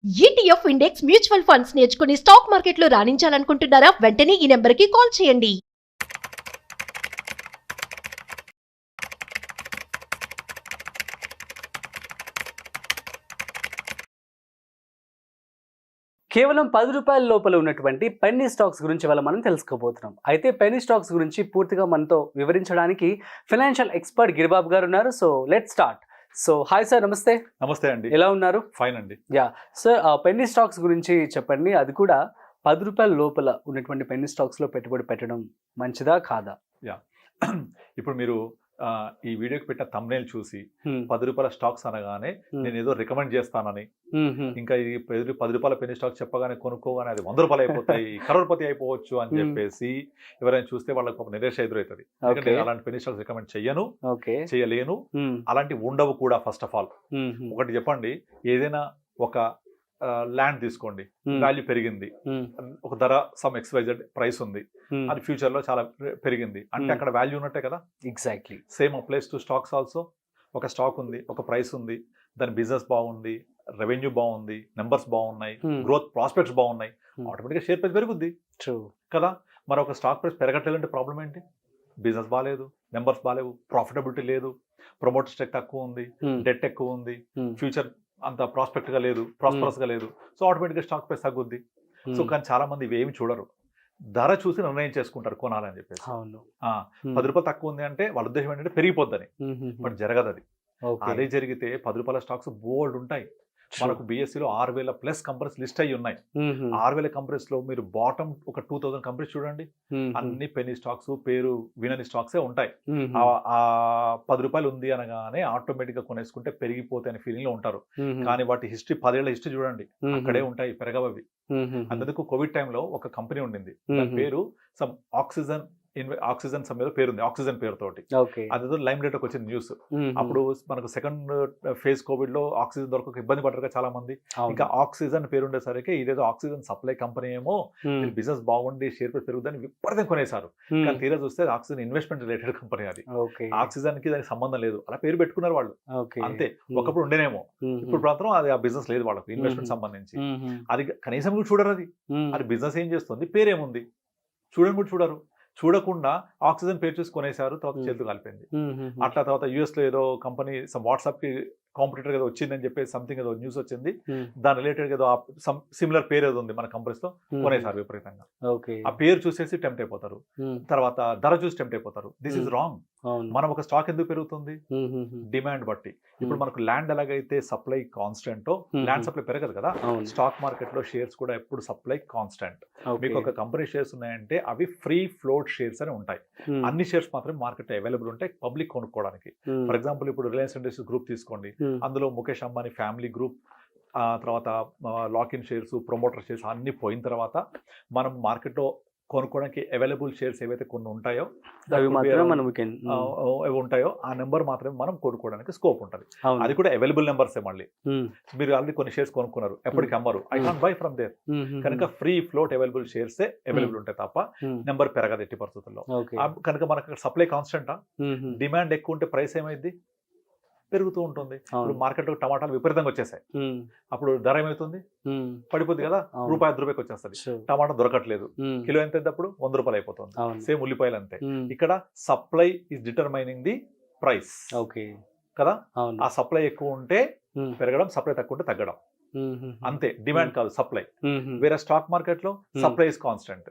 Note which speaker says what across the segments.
Speaker 1: ETF index mutual funds నేర్చుకుని stock మార్కెట్లో రాణించాలనుకుంటున్నారా? వెంటనే ఈ నెంబర్కి కాల్ చేయండి.
Speaker 2: కేవలం 10 రూపాయల లోపల ఉన్నటువంటి పెన్నీ స్టాక్స్ గురించి ఇవాళ మనం తెలుసుకోబోతున్నాం. అయితే పెన్నీ స్టాక్స్ గురించి పూర్తిగా మనతో వివరించడానికి ఫైనాన్షియల్ ఎక్స్పర్ట్ గిరిబాబు గారు ఉన్నారు. So let start. So hi sir, నమస్తే.
Speaker 3: నమస్తే అండి.
Speaker 2: ఎలా ఉన్నారు?
Speaker 3: ఫైన్ అండి.
Speaker 2: యా సార్, పెన్నీ స్టాక్స్ గురించి చెప్పండి. అది కూడా 10 రూపాయల లోపల ఉన్నటువంటి పెన్నీ స్టాక్స్లో పెట్టుబడి పెట్టడం మంచిదా కాదా?
Speaker 3: యా ఇప్పుడు మీరు ఈ వీడియోకి పెట్టిన thumbnail చూసి 10 రూపాయల స్టాక్స్ అనగానే నేను ఏదో రికమెండ్ చేస్తానని, ఇంకా ఈ 10 రూపాయల పెన్నీ స్టాక్స్ చెప్పగానే కొనుక్కోగానే అది 100 రూపాయలు అయిపోతాయి, కరోడ్పతి అయిపోవచ్చు అని చెప్పేసి ఎవరైనా చూస్తే వాళ్ళకి ఒక నిరాశ ఎదురవుతుంది. ఎందుకంటే అలాంటి పెన్నీ స్టాక్స్ రికమెండ్ చెయ్యను, చేయలేను, అలాంటి ఉండవు కూడా. ఫస్ట్ ఆఫ్ ఆల్ ఒకటి చెప్పండి, ఏదైనా ఒక ల్యాండ్ తీసుకోండి, వాల్యూ పెరిగింది, ఒక ధర సమ్ XYZ ప్రైస్ ఉంది, అది ఫ్యూచర్ లో చాలా పెరిగింది అంటే అక్కడ వాల్యూ ఉన్నట్టే కదా.
Speaker 2: Exactly
Speaker 3: same applies to stocks also. ఒక స్టాక్ ఉంది, ఒక ప్రైస్ ఉంది, దాని బిజినెస్ బాగుంది, రెవెన్యూ బాగుంది, నెంబర్స్ బాగున్నాయి, గ్రోత్ ప్రాస్పెక్ట్స్ బాగున్నాయి, ఆటోమేటిక్గా షేర్ ప్రైస్ పెరుగుద్ది కదా. మరి ఒక స్టాక్ ప్రైస్ పెరగట్లేదంటే ప్రాబ్లం ఏంటి? బిజినెస్ బాగాలేదు, నెంబర్స్ బాగాలేవు, ప్రాఫిటబిలిటీ లేదు, ప్రమోటర్ స్టెక్ తక్కువ ఉంది, డెట్ ఎక్కువ ఉంది, ఫ్యూచర్ అంత ప్రాస్పెక్ట్ గా లేదు, ప్రాస్పరస్ గా లేదు. సో ఆటోమేటిక్గా స్టాక్ ప్రైస్ తగ్గుద్ది. సో కానీ చాలా మంది ఇవి ఏమి చూడరు, ధర చూసి నిర్ణయం చేసుకుంటారు కొనాలని చెప్పేసి. 10 రూపాయలు తక్కువ ఉంది అంటే వాళ్ళ ఉద్దేశం ఏంటంటే పెరిగిపోద్దని, బట్ జరగదు అది. అదే జరిగితే 10 రూపాయల స్టాక్స్ బోల్డ్ ఉంటాయి. మనకు BSEలో 6,000+ కంపెనీస్ లిస్ట్ అయ్యి ఉన్నాయి. 6,000 కంపెనీస్ లో మీరు బాటమ్ ఒక 2,000 కంపెనీస్ చూడండి, అన్ని పెన్నీ స్టాక్స్, పేరు వినని స్టాక్సే ఉంటాయి. ఆ 10 రూపాయలు ఉంది అనగానే ఆటోమేటిక్ గా కొనేసుకుంటే పెరిగిపోతే అనే ఫీలింగ్ లో ఉంటారు. కానీ వాటి హిస్టరీ 10 ఏళ్ల హిస్టరీ చూడండి, అక్కడే ఉంటాయి, పెరగవవి. అందుకు కోవిడ్ టైంలో ఒక కంపెనీ ఉండింది, దాని పేరు సమ్ ఆక్సిజన్ సమ్ ఏదో పేరుంది, ఆక్సిజన్ పేరుతోటి. అదేదో లైమ్ లైట్ వచ్చిన న్యూస్. అప్పుడు మనకు సెకండ్ ఫేజ్ కోవిడ్ లో ఆక్సిజన్ దొరకక ఇబ్బంది పడ్డారు చాలా మంది. ఇంకా ఆక్సిజన్ పేరు ఉండేసరికి ఇదేదో ఆక్సిజన్ సప్లై కంపెనీ ఏమో, బిజినెస్ బాగుండి షేర్ ప్రైస్ పెరుగుదని విపరీతం కొనేశారు. కానీ తీరా చూస్తే ఆక్సిజన్ ఇన్వెస్ట్మెంట్ రిలేటెడ్ కంపెనీ అది. ఆక్సిజన్ కి దానికి సంబంధం లేదు, అలా పేరు పెట్టుకున్నారు వాళ్ళు అంతే. ఒకప్పుడు ఉండేనేమో, ఇప్పుడు మాత్రం అది ఆ బిజినెస్ లేదు వాళ్ళకు, ఇన్వెస్ట్మెంట్ సంబంధించి. అది కనీసం కూడా చూడరు. అది బిజినెస్ ఏం చేస్తుంది, పేరేముంది చూడని కూడా చూడరు. చూడకుండా ఆక్సిజన్ పేరు చూసి కొనేశారు, తర్వాత చేతులు కలిపింది. అట్లా తర్వాత US లో ఏదో కంపెనీ వాట్సాప్ కి కాంపిటీటర్ ఏదో వచ్చిందని చెప్పేసి సంథింగ్ ఏదో న్యూస్ వచ్చింది, దాని రిలేటెడ్ ఏదో సిమిలర్ పేరు ఏదో ఉంది మన కంపెనీస్ లో, కొనేసారు విపరీతంగా. ఆ పేరు చూసేసి టెంప్ట్ అయిపోతారు, తర్వాత ధర చూసి టెంప్ట్ అయిపోతారు. This is wrong. మనం ఒక స్టాక్ ఎందుకు పెరుగుతుంది? డిమాండ్ బట్టి. ఇప్పుడు మనకు ల్యాండ్ ఎలాగైతే సప్లై కాన్స్టెంట్, ల్యాండ్ సప్లై పెరగదు కదా, స్టాక్ మార్కెట్ లో షేర్స్ కూడా ఎప్పుడు సప్లై కాన్స్టెంట్. మీకు ఒక కంపెనీ షేర్స్ ఉన్నాయంటే అవి ఫ్రీ ఫ్లోట్ షేర్స్ అని ఉంటాయి. అన్ని షేర్స్ మాత్రం మార్కెట్ అవైలబుల్ ఉంటాయి పబ్లిక్ కొనుక్కోవడానికి. ఫర్ ఎగ్జాంపుల్ ఇప్పుడు రిలయన్స్ ఇండస్ట్రీస్ గ్రూప్ తీసుకోండి, అందులో ముఖేష్ అంబానీ ఫ్యామిలీ గ్రూప్, తర్వాత లాక్-ఇన్ షేర్స్, ప్రమోటర్ షేర్స్ అన్ని పోయిన తర్వాత మనం మార్కెట్లో కొనుక్కోవడానికి అవైలబుల్ షేర్స్ ఏవైతే కొన్ని ఉంటాయో అవి ఉంటాయో ఆ నెంబర్ మాత్రమే మనం కొనుక్కోవడానికి స్కోప్ ఉంటుంది. అది కూడా అవైలబుల్ నెంబర్సే. మళ్ళీ మీరు ఆల్రెడీ కొన్ని షేర్స్ కొనుక్కున్నారు, ఎప్పటికి అమ్మరు, I can't buy from there. కనుక ఫ్రీ ఫ్లోట్ అవైలబుల్ షేర్సే అవైలబుల్ ఉంటాయి తప్ప నెంబర్ పెరగదు ఎట్టి పరిస్థితుల్లో. కనుక మనకు సప్లై కాన్స్టెంటా, డిమాండ్ ఎక్కువ ఉంటే ప్రైస్ ఏమైంది, పెరుగుతూ ఉంటుంది. ఇప్పుడు మార్కెట్ లో టమాటాలు విపరీతంగా వచ్చేసాయి, అప్పుడు ధర ఏమవుతుంది, పడిపోద్ది కదా, ₹1 వచ్చేస్తుంది. టమాటా దొరకట్లేదు, కిలో ఎంత అప్పుడు 100 రూపాయలు అయిపోతుంది. సేమ్ ఉల్లిపాయలు అంతే. ఇక్కడ supply is determining the price కదా. ఆ సప్లై ఎక్కువ ఉంటే పెరగడం, సప్లై తక్కువ ఉంటే తగ్గడం, అంతే. డిమాండ్ కాదు, సప్లై. వేరే స్టాక్ మార్కెట్ లో supply is constant,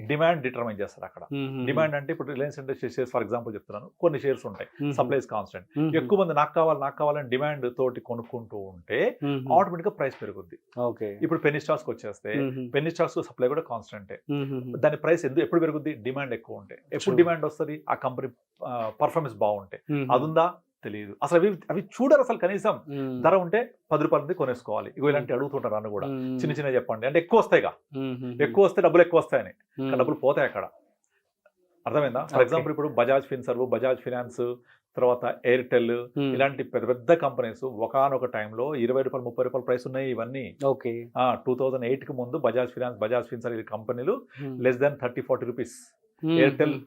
Speaker 3: demand determine చేస్తారు అక్కడ. డిమాండ్ అంటే ఇప్పుడు Reliance industry shares for example చెప్తున్నాను, కొన్ని షేర్స్ ఉంటాయి, సప్లై ఇస్ కాన్స్టెంట్. ఎక్కువ మంది నాకు కావాలని డిమాండ్ తోటి కొనుక్కుంటూ ఉంటే ఆటోమేటిక్ గా ప్రైస్ పెరుగుద్ది. ఇప్పుడు పెన్నీ స్టాక్స్ వచ్చేస్తే పెన్నీ స్టాక్స్ సప్లై కూడా కాన్స్టెంటే, దాని ప్రైస్ ఎప్పుడు పెరుగుద్ది, డిమాండ్ ఎక్కువ ఉంటే. ఎప్పుడు డిమాండ్ వస్తుంది, ఆ కంపెనీ పర్ఫార్మెన్స్ బాగుంటే. అదుందా తెలియదు అసలు, అవి చూడరు అసలు. కనీసం ధర ఉంటే 10 రూపాయలు కొనేసుకోవాలి. ఇలాంటి అడుగుతుంటారు నన్ను కూడా, చిన్న చెప్పండి అంటే ఎక్కువ వస్తాయిగా, ఎక్కువ వస్తే డబ్బులు ఎక్కువ వస్తాయని. డబ్బులు పోతాయి అక్కడ, అర్థమైందా? ఫర్ ఎగ్జాంపుల్ ఇప్పుడు బజాజ్ ఫిన్సర్వ్, బజాజ్ ఫినాన్స్, తర్వాత ఎయిర్టెల్, ఇలాంటి పెద్ద పెద్ద కంపెనీస్ ఒకనొక టైంలో ₹20, ₹30 ప్రైస్ ఉన్నాయి. ఇవన్నీ 2008 కి ముందు బజాజ్ ఫినాన్స్, బజాజ్ ఫిన్సర్వ్ కంపెనీలు less than 30-40 rupees. Airtel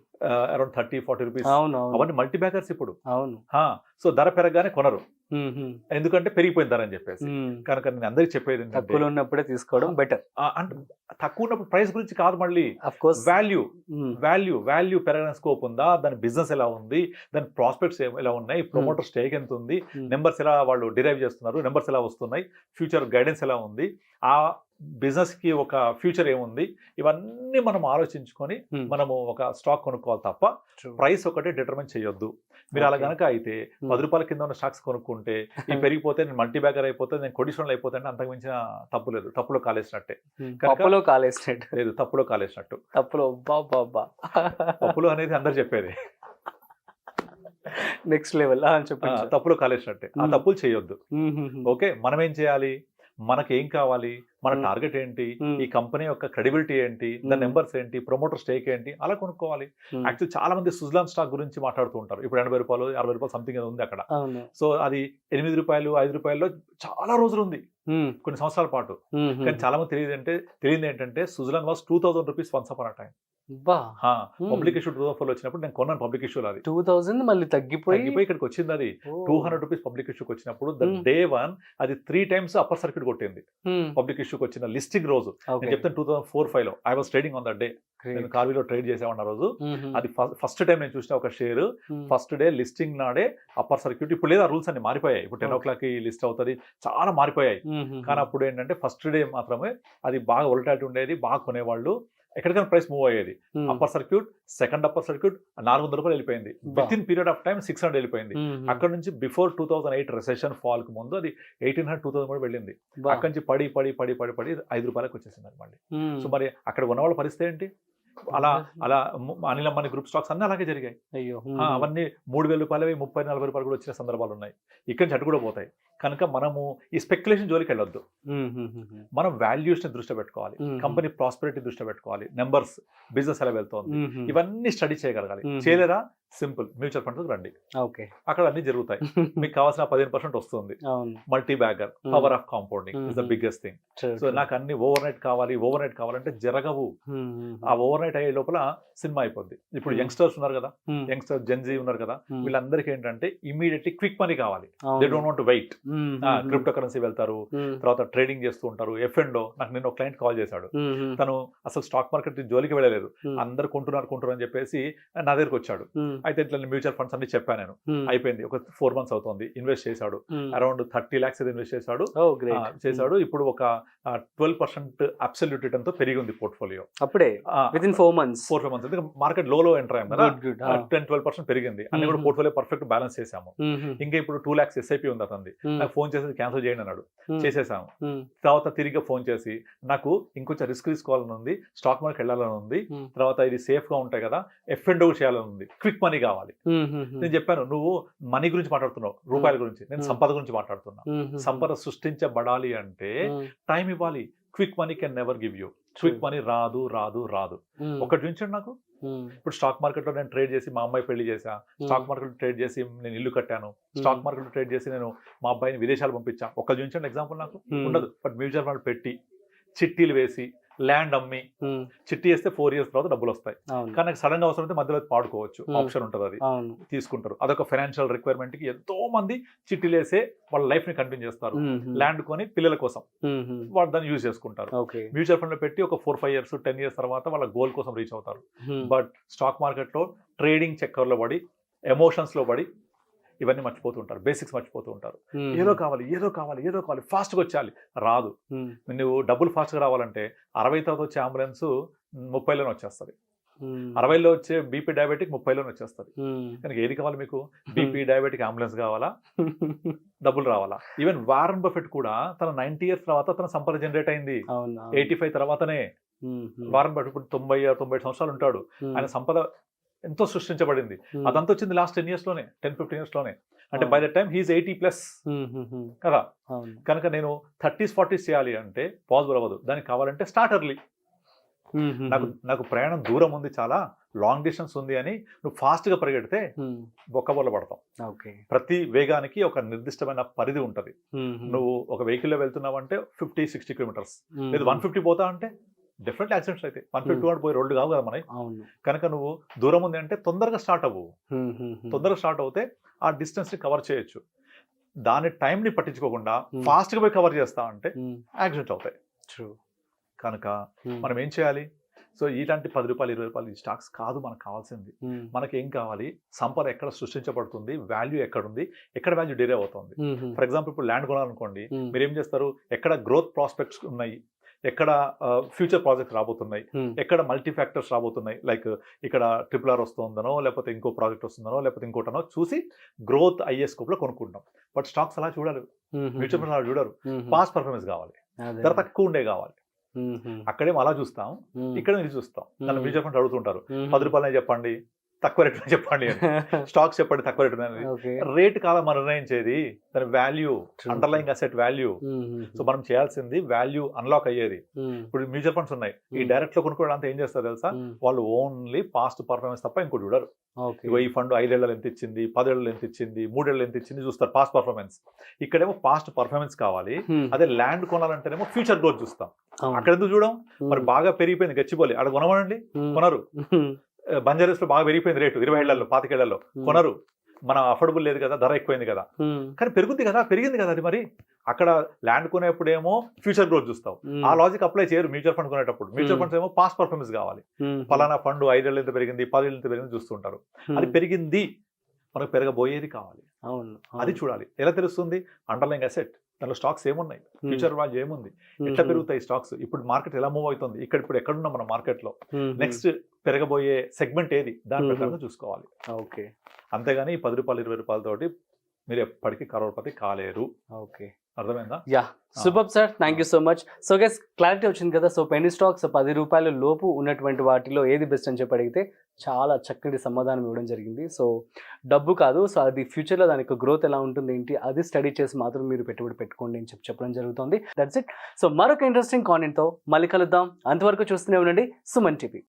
Speaker 3: around 30-40 rupees.
Speaker 2: అవును
Speaker 3: అవన్నీ మల్టీ బ్యాగర్స్ ఇప్పుడు.
Speaker 2: అవును.
Speaker 3: సో ధర పెరగగానే కొనరు, ఎందుకంటే పెరిగిపోయిన ధర అని చెప్పేసి. కనుక నేను అందరికి చెప్పేది ఏంటంటే
Speaker 2: తక్కువలో ఉన్నప్పుడే తీసుకోవడం బెటర్.
Speaker 3: అంటే తక్కువ ఉన్నప్పుడు ప్రైస్ గురించి కాదు, మళ్ళీ
Speaker 2: ఆఫ్ కోర్స్
Speaker 3: వాల్యూ వాల్యూ పెరగడానికి స్కోప్ ఉందా, దాని బిజినెస్ ఎలా ఉంది, దాని ప్రాస్పెక్ట్స్ ఎలా ఉన్నాయి, ప్రమోటర్ స్టేక్ ఎంత ఉంది, నెంబర్స్ ఎలా వాళ్ళు డిరైవ్ చేస్తున్నారు, నెంబర్స్ ఎలా వస్తున్నాయి, ఫ్యూచర్ గైడెన్స్ ఎలా ఉంది, ఆ బిజినెస్ కి ఒక ఫ్యూచర్ ఏముంది, ఇవన్నీ మనం ఆలోచించుకొని మనము ఒక స్టాక్ కొనుక్కోవాలి తప్ప ప్రైస్ ఒకటే డిటర్మిన్ చేయొద్దు. మీరు అలా గనక అయితే 10 రూపాయల కింద ఉన్న స్టాక్స్ కొనుక్కుంటే ఈ పెరిగిపోతే నేను మల్టీ బ్యాగర్ అయిపోతే, నేను కొడిషన్లు అయిపోతే అంటే అంతకు మించిన తప్పు లేదు. తప్పులో కాలేసినట్టే.
Speaker 2: తప్పులో కాలేసినట్టు
Speaker 3: లేదు, తప్పులో కాలేసినట్టు.
Speaker 2: తప్పులో బాబా
Speaker 3: తప్పులు అనేది అందరు చెప్పేది.
Speaker 2: నెక్స్ట్ లెవెల్ చెప్పండి.
Speaker 3: తప్పులో కాలేసినట్టే. ఆ తప్పులు చేయొద్దు. ఓకే, మనం ఏం చేయాలి, మనకి ఏం కావాలి, మన టార్గెట్ ఏంటి, ఈ కంపెనీ యొక్క క్రెడిబిలిటీ ఏంటి, దాని నెంబర్స్ ఏంటి, ప్రమోటర్ స్టేక్ ఏంటి, అలా కొనుక్కోవాలి. యాక్చువల్లీ చాలా మంది సుజలాన్ స్టాక్ గురించి మాట్లాడుతూ ఉంటారు. ఇప్పుడు 80 రూపాయలు 60 రూపాయలు సంథింగ్ ఉంది అక్కడ. సో అది 8 రూపాయలు 5 రూపాయల్లో చాలా రోజులు ఉంది, కొన్ని సంవత్సరాల పాటు. కానీ చాలా మంది తెలియదు ఏంటంటే Suzlon was 2000 rupees once upon a time. Public issue 2004 వచ్చినప్పుడు నేను కొన్నాను పబ్లిక్ ఇష్యూలో. అది
Speaker 2: 2000 మళ్ళీ తగ్గిపోయి
Speaker 3: ఇక్కడికి వచ్చింది. అది 200 రూపీస్ పబ్లిక్ ఇష్యూకి వచ్చినప్పుడు డే 1 అది 3 times అప్పర్ సర్క్యూట్ కొట్టింది. పబ్లిక్ ఇష్యూకి వచ్చిన లిస్టింగ్ రోజు నేను చెప్తాను 2004-05 లో I was trading on that day. నేను కార్వీలో ట్రేడ్ చేసేవాడిన రోజు అది ఫస్ట్ టైం నేను చూసిన ఒక షేర్. ఫస్ట్ డే లిస్టింగ్ నాడే అప్పర్ సర్క్యూట్. ఇప్పుడు లేదా రూల్స్ అన్ని మారిపోయాయి. ఇప్పుడు 10 o'clock లిస్ట్ అవుతుంది, చాలా మారిపోయాయి. కానీ అప్పుడు ఏంటంటే ఫస్ట్ డే మాత్రమే అది బాగా వొలటాలిటీ ఉండేది, బాగా కొనేవాళ్ళు. ఎక్కడికైనా ప్రైస్ మూవ్ అయ్యేది. Upper circuit, second upper circuit 400 రూపాయలు వెళ్ళిపోయింది. With in period of time 600 వెళ్ళిపోయింది. అక్కడ నుంచి బిఫోర్ 2008 రెసెషన్ ఫాల్ కు ముందు అది 1800-2000 కూడా వెళ్ళింది. అక్కడి నుంచి పడి 5 రూపాయలకు వచ్చేసింది అనమాట. సో మరి అక్కడ ఉన్న వాళ్ళ పరిస్థితి ఏంటి? అలా అనిల్ అంబానీ గ్రూప్ స్టాక్స్ అన్నీ అలాగే జరిగాయి. అవన్నీ 3000 రూపాయలు 30-40 రూపాయలు కూడా వచ్చిన సందర్భాలు ఉన్నాయి. ఇక్కడి నుంచి అటు కూడా పోతాయి. కనుక మనము ఈ స్పెక్యులేషన్ జోలికి వెళ్ళొద్దు. మనం వాల్యూస్ ని దృష్టి పెట్టుకోవాలి, కంపెనీ ప్రాస్పెరిటీ దృష్టి పెట్టుకోవాలి, నెంబర్స్, బిజినెస్ ఎలా వెళ్తోంది, ఇవన్నీ స్టడీ చేయగలగాలి. చేయలేరా? సింపుల్, మ్యూచువల్ ఫండ్స్ రండి. అక్కడ అన్ని జరుగుతాయి. మీకు కావాల్సిన 15% వస్తుంది. Multi bagger, power of compounding is the biggest thing. So నాకు అన్ని ఓవర్ నైట్ కావాలంటే జరగవు. ఆ ఓవర్ నైట్ అయ్యే లోపల సినిమా అయిపోద్ది. ఇప్పుడు యంగ్స్టర్స్ ఉన్నారు కదా, యంగ్స్టర్స్ జెన్జీ ఉన్నారు కదా, వీళ్ళందరికీ ఏంటంటే ఇమీడియట్లీ క్విక్ మనీ కావాలి. They don't want to wait. Crypto currency వెళ్తారు, తర్వాత ట్రేడింగ్ చేస్తూ ఉంటారు. F&O నాకు నేను ఒక క్లయింట్ కాల్ చేశాడు. తను అసలు స్టాక్ మార్కెట్ జోలికి వెళ్ళలేదు. అందరు కొంటున్నారు అని చెప్పేసి నా దగ్గరకు వచ్చాడు. అయితే ఇట్లా మ్యూచువల్ ఫండ్స్ అన్ని చెప్పాను నేను. అయిపోయింది, ఒక 4 months అవుతుంది. ఇన్వెస్ట్ చేశాడు, అరౌండ్ 30 lakhs ఇన్వెస్ట్ చేశాడు. ఇప్పుడు ఒక 12% అబ్సల్యూట్ రిటర్న్ తో పెరిగి ఉంది పోర్ట్ఫోలియో.
Speaker 2: అప్పుడే వితిన్ 4 months.
Speaker 3: మార్కెట్ లో ఎంటర్ అయ్యాం కదా, 10-12% పెరిగింది. అన్ని కూడా పోర్ట్ఫోలియో పర్ఫెక్ట్ బ్యాలెన్స్ చేసాము. ఇంకా ఇప్పుడు 2 lakhs SIP ఉంది అతనిది. నాకు ఫోన్ చేసి క్యాన్సిల్ చేయండి అన్నాడు. చేసేసాము. తర్వాత తిరిగి ఫోన్ చేసి నాకు ఇంకొంచెం రిస్క్ తీసుకోవాలని ఉంది, స్టాక్ మార్కెట్ వెళ్ళాలని ఉంది, తర్వాత ఇది సేఫ్ గా ఉంటాయి కదా, F&O చేయాలని ఉంది, క్విక్ మనీ కావాలి. నేను చెప్పాను, నువ్వు మనీ గురించి మాట్లాడుతున్నావు, రూపాయల గురించి. నేను సంపద గురించి మాట్లాడుతున్నా. సంపద సృష్టించబడాలి అంటే టైం ఇవ్వాలి. Quick money can never give you. Quick money రాదు. ఒకటి చూపించండి నాకు. ఇప్పుడు స్టాక్ మార్కెట్ లో నేను ట్రేడ్ చేసి మా అమ్మాయి పెళ్లి చేశా, స్టాక్ మార్కెట్ లో ట్రేడ్ చేసి నేను ఇల్లు కట్టాను, స్టాక్ మార్కెట్ లో ట్రేడ్ చేసి నేను మా అబ్బాయిని విదేశాలు పంపించా. ఒక చూపించండి ఎగ్జాంపుల్ నాకు. ఉండదు. బట్ మ్యూచువల్ ఫండ్ పెట్టి, చిట్టీలు వేసి, ల్యాండ్ అమ్మి, చిట్టి వేస్తే 4 years తర్వాత డబ్బులు వస్తాయి. కానీ నాకు సడన్ గా అవసరం అయితే మధ్యలో పాడుకోవచ్చు, ఆప్షన్ ఉంటుంది, అది తీసుకుంటారు. అదొక ఫైనాన్షియల్ రిక్వైర్మెంట్ కి ఎంతో మంది చిట్టీలు వేసే వాళ్ళ లైఫ్ ని కంటిన్యూ చేస్తారు. ల్యాండ్ కొని పిల్లల కోసం వాళ్ళు దాన్ని యూజ్ చేసుకుంటారు. మ్యూచువల్ ఫండ్ లో పెట్టి ఒక 4-5 years 10 years తర్వాత వాళ్ళ గోల్ కోసం రీచ్ అవుతారు. బట్ స్టాక్ మార్కెట్ లో ట్రేడింగ్ చక్కర్లో పడి, ఎమోషన్స్ లో పడి ఇవన్నీ మర్చిపోతుంటారు, బేసిక్స్ మర్చిపోతుంటారు. ఏదో కావాలి, ఫాస్ట్ గా వచ్చేయాలి. రాదు. నువ్వు డబ్బులు ఫాస్ట్ గా రావాలంటే 60 తర్వాత వచ్చే అంబులెన్స్ 30లోనే వచ్చేస్తుంది. 60లో వచ్చే బీపీ డయాబెటిక్ 30లోనే వచ్చేస్తుంది. కనుక ఏది కావాలి మీకు? బీపీ డయాబెటిక్ అంబులెన్స్ కావాలా, డబ్బులు రావాలా? ఈవెన్ వారన్ బఫెట్ కూడా తన 90 years తర్వాత తన సంపద జనరేట్ అయింది. 85 తర్వాతనే. వారన్ బఫెట్ ఇప్పుడు 90-95 సంవత్సరాలు ఉంటాడు. ఆయన సంపద ఎంతో సృష్టించబడింది. అదంతా వచ్చింది లాస్ట్ 10 years లోనే, 10-15 years లోనే. అంటే బై ద టైమ్ హీఈస్ 80+ కదా. కనుక నేను 30s-40s చేయాలి అంటే పాసిబుల్ అవ్వదు. దానికి కావాలంటే స్టార్ట్ ఎర్లీ. నాకు ప్రయాణం దూరం ఉంది, చాలా లాంగ్ డిస్టెన్స్ ఉంది అని నువ్వు ఫాస్ట్ గా పరిగెడితే బొక్కబొల్ల పడతావు. ప్రతి వేగానికి ఒక నిర్దిష్టమైన పరిధి ఉంటది. నువ్వు ఒక వెహికల్ లో వెళ్తున్నావు అంటే 50-60 kilometers, లేదు 150 పోతా అంటే డెఫినెట్లీ యాక్సిడెంట్స్ అయితే 150
Speaker 2: Hmm.
Speaker 3: 200 పోయి రోడ్డు కావు కదా మనకి.
Speaker 2: అవును.
Speaker 3: కనుక నువ్వు దూరం ఉంది అంటే తొందరగా స్టార్ట్ అవ్వు. తొందరగా స్టార్ట్ అవుతే ఆ డిస్టెన్స్ ని కవర్ చేయొచ్చు. దాని టైంని పట్టించుకోకుండా
Speaker 2: Hmm.
Speaker 3: ఫాస్ట్ గా పోయి కవర్ చేస్తా అంటే యాక్సిడెంట్ అవుతాయి.
Speaker 2: ట్రూ.
Speaker 3: కనుక మనం ఏం చేయాలి? సో ఇలాంటి 10 రూపాయలు 20 రూపాయలు ఈ స్టాక్స్ కాదు మనకు కావాల్సింది. మనకి ఏం కావాలి? సంపద ఎక్కడ సృష్టించబడుతుంది, వాల్యూ ఎక్కడ ఉంది, ఎక్కడ వాల్యూ డిరైవ్ అవుతుంది. ఫర్ ఎగ్జాంపుల్ ఇప్పుడు ల్యాండ్ కొనాలనుకోండి, మీరు ఏం చేస్తారు? ఎక్కడ గ్రోత్ ప్రాస్పెక్ట్స్ ఉన్నాయి, ఎక్కడ ఫ్యూచర్ ప్రాజెక్ట్స్ రాబోతున్నాయి, ఎక్కడ మల్టీ ఫ్యాక్టర్స్ రాబోతున్నాయి, లైక్ ఇక్కడ RRR వస్తుందనో లేకపోతే ఇంకో ప్రాజెక్ట్ వస్తుందనో లేకపోతే ఇంకోటనో చూసి గ్రోత్ అయ్యే స్కోప్ లో కొనుక్కుంటాం. బట్ స్టాక్స్ అలా చూడాలి, మ్యూచువల్ ఫండ్స్ అలా చూడరు. పాస్ట్ పర్ఫార్మెన్స్ కావాలి, ధర తక్కువ ఉండే కావాలి. అక్కడేమో అలా చూస్తాం, ఇక్కడ ఇది చూస్తాం. నన్ను మ్యూచువల్ ఫండ్స్ అడుగుతుంటారు, 10 రూపాయలే చెప్పండి, తక్కువ రేట్ చెప్పండి అని. స్టాక్స్ చెప్పండి తక్కువ రేట్ అనేది. రేట్ కాలం మనం నిర్ణయించేది, దాని value, underlying asset value. So మనం చేయాల్సింది వాల్యూ అన్లాక్ అయ్యేది. ఇప్పుడు మ్యూచువల్ ఫండ్స్ ఉన్నాయి, ఈ డైరెక్ట్ లో కొనుక్కోవడానికి ఏం చేస్తారు తెలుసా? వాళ్ళు ఓన్లీ పాస్ట్ పర్ఫార్మెన్స్ తప్ప ఇంకోటి చూడరు. ఈ ఫండ్ 5 ఏళ్లలో ఎంత ఇచ్చింది, 10 ఏళ్లలో ఎంత ఇచ్చింది, 3 ఏళ్లలో ఎంత ఇచ్చింది చూస్తారు, పాస్ట్ పర్ఫార్మెన్స్. ఇక్కడేమో పాస్ట్ పర్ఫార్మెన్స్ కావాలి. అదే ల్యాండ్ కొనాలంటేనేమో ఫ్యూచర్ గ్రోత్ చూస్తాం. అక్కడ ఎందుకు చూడం? మరి బాగా పెరిగిపోయింది గచ్చిపోలి, అక్కడ కొనమనండి, కొనరు. బంజారాస్ లో బాగా పెరిగిపోయింది రేటు 20 ఏళ్లలో 25 ఏళ్లలో, కొనరు. మన అఫోర్డబుల్ లేదు కదా, ధర ఎక్కువైంది కదా. కానీ పెరుగుద్ది కదా, పెరిగింది కదా అది. మరి అక్కడ ల్యాండ్ కొనేప్పుడేమో ఫ్యూచర్ గ్రోత్ చూస్తావు. ఆ లాజిక్ అప్లై చేయరు మ్యూచువల్ ఫండ్ కొనేటప్పుడు. మ్యూచువల్ ఫండ్స్ ఏమో పాస్ట్ పర్ఫార్మెన్స్ కావాలి. ఫలానా ఫండ్ 5 ఏళ్ళు ఎంత పెరిగింది, 10 ఏళ్ళు ఎంత పెరిగింది చూస్తుంటారు. అది పెరిగింది, మనకు పెరగబోయేది కావాలి, అది చూడాలి. ఎలా తెలుస్తుంది? అండర్లైంగ్ అసెట్, దానిలో స్టాక్స్ ఏమున్నాయి, ఫ్యూచర్ వాల్యూ ఏముంది, ఎట్లా పెరుగుతాయి స్టాక్స్, ఇప్పుడు మార్కెట్ ఎలా మూవ్ అవుతుంది, ఇప్పుడు ఎక్కడున్నాం మన మార్కెట్ లో, నెక్స్ట్ పెరగబోయే సెగ్మెంట్ ఏది, దాని ప్రకారం చూసుకోవాలి.
Speaker 2: ఓకే.
Speaker 3: అంతేగాని 10 రూపాయలు 20 రూపాయలతోటి మీరు ఎప్పటికీ కరోడ్పతి కాలేరు.
Speaker 2: ఓకే,
Speaker 3: అర్థమైందా?
Speaker 2: Yeah, super sir, thank you so much. So guys, clarity వచ్చింది కదా. సో పెన్నీ స్టాక్స్ 10 రూపాయల లోపు ఉన్నటువంటి వాటిలో ఏది బెస్ట్ అని చెప్పి అడిగితే చాలా చక్కటి సమాధానం ఇవ్వడం జరిగింది. సో డబ్బు కాదు, సో అది ఫ్యూచర్లో దానికి గ్రోత్ ఎలా ఉంటుంది ఏంటి, అది స్టడీ చేసి మాత్రం మీరు పెట్టుబడి పెట్టుకోండి అని చెప్పడం జరుగుతుంది. That's it. సో మరొక ఇంట్రెస్టింగ్ కాంటెంట్తో మళ్ళీ కలుద్దాం. అంతవరకు చూస్తూనే ఉండండి సుమన్ టీవీ.